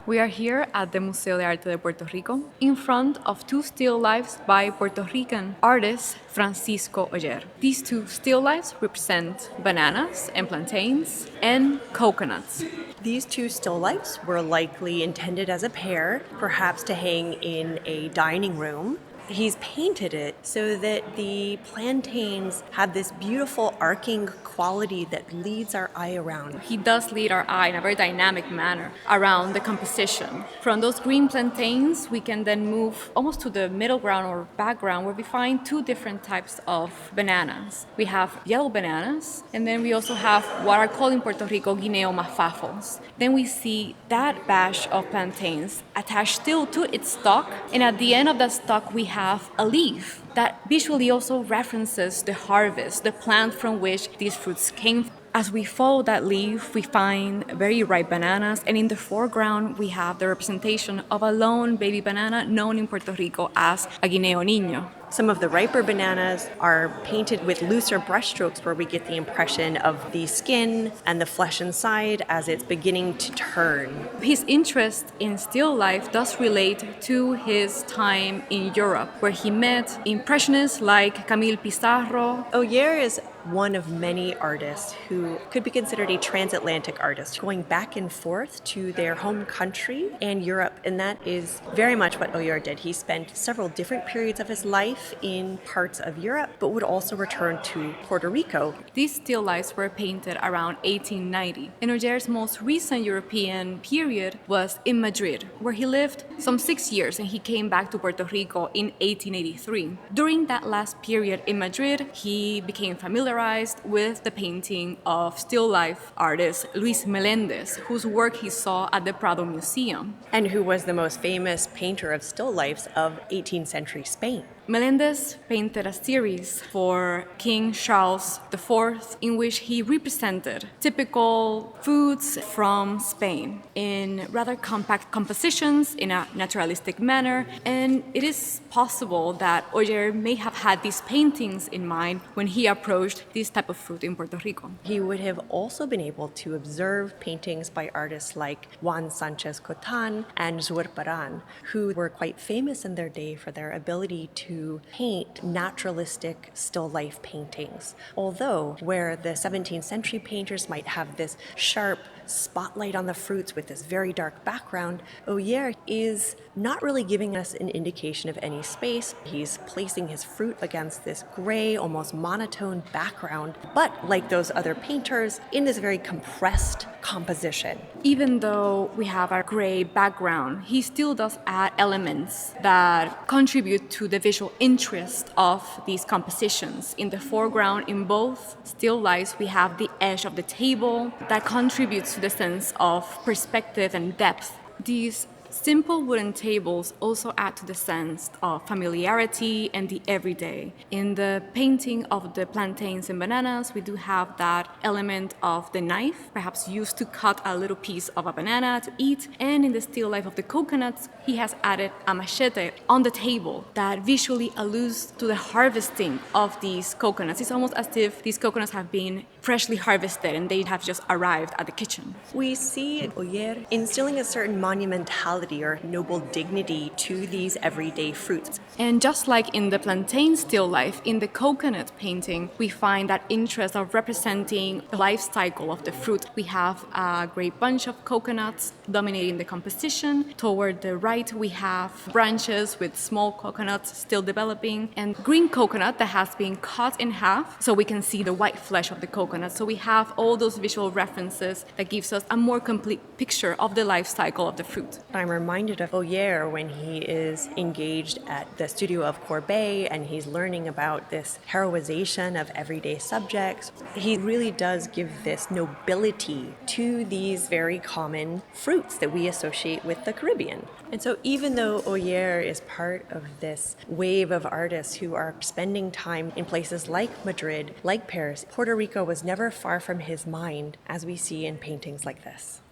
We are here at the Museo de Arte de Puerto Rico in front of two still lifes by Puerto Rican artist Francisco Oller. These two still lifes represent bananas and plantains and coconuts. These two still lifes were likely intended as a pair, perhaps to hang in a dining room. He's painted it so that the plantains have this beautiful arcing quality that leads our eye around. He does lead our eye in a very dynamic manner around the composition. From those green plantains, we can then move almost to the middle ground or background where we find two different types of bananas. We have yellow bananas, and then we also have what are called in Puerto Rico guineo mafafos. Then we see that batch of plantains attached still to its stalk, and at the end of that stalk we have a leaf that visually also references the harvest, the plant from which these fruits came. As we follow that leaf, we find very ripe bananas, and in the foreground we have the representation of a lone baby banana known in Puerto Rico as a guineo niño. Some of the riper bananas are painted with looser brushstrokes where we get the impression of the skin and the flesh inside as it's beginning to turn. His interest in still life does relate to his time in Europe, where he met impressionists like Camille Pissarro. Oller is one of many artists who could be considered a transatlantic artist, going back and forth to their home country and Europe, and that is very much what Oller did. He spent several different periods of his life in parts of Europe, but would also return to Puerto Rico. These still lifes were painted around 1890, and Oller's most recent European period was in Madrid, where he lived some 6 years, and he came back to Puerto Rico in 1883. During that last period in Madrid, he became familiarized with the painting of still life artist Luis Melendez, whose work he saw at the Prado Museum. And who was the most famous painter of still lifes of 18th century Spain. Melendez painted a series for King Charles IV in which he represented typical foods from Spain in rather compact compositions in a naturalistic manner, and it is possible that Oller may have had these paintings in mind when he approached this type of fruit in Puerto Rico. He would have also been able to observe paintings by artists like Juan Sanchez Cotan and Zurbarán, who were quite famous in their day for their ability to paint naturalistic still life paintings. Although where the 17th century painters might have this sharp spotlight on the fruits with this very dark background, Oller is not really giving us an indication of any space. He's placing his fruit against this gray, almost monotone background, but like those other painters, in this very compressed composition. Even though we have our gray background, he still does add elements that contribute to the visual interest of these compositions. In the foreground, in both still lifes, we have the edge of the table that contributes to the sense of perspective and depth. These simple wooden tables also add to the sense of familiarity and the everyday. In the painting of the plantains and bananas, we do have that element of the knife, perhaps used to cut a little piece of a banana to eat. And in the still life of the coconuts, he has added a machete on the table that visually alludes to the harvesting of these coconuts. It's almost as if these coconuts have been freshly harvested and they have just arrived at the kitchen. We see Oller instilling a certain monumentality or noble dignity to these everyday fruits. And just like in the plantain still life, in the coconut painting, we find that interest of representing the life cycle of the fruit. We have a great bunch of coconuts dominating the composition. Toward the right, we have branches with small coconuts still developing, and green coconut that has been cut in half so we can see the white flesh of the coconut. So we have all those visual references that gives us a more complete picture of the life cycle of the fruit. I'm reminded of Oller when he is engaged at the studio of Courbet and he's learning about this heroization of everyday subjects. He really does give this nobility to these very common fruits that we associate with the Caribbean. And so even though Oller is part of this wave of artists who are spending time in places like Madrid, like Paris, Puerto Rico was never far from his mind, as we see in paintings like this.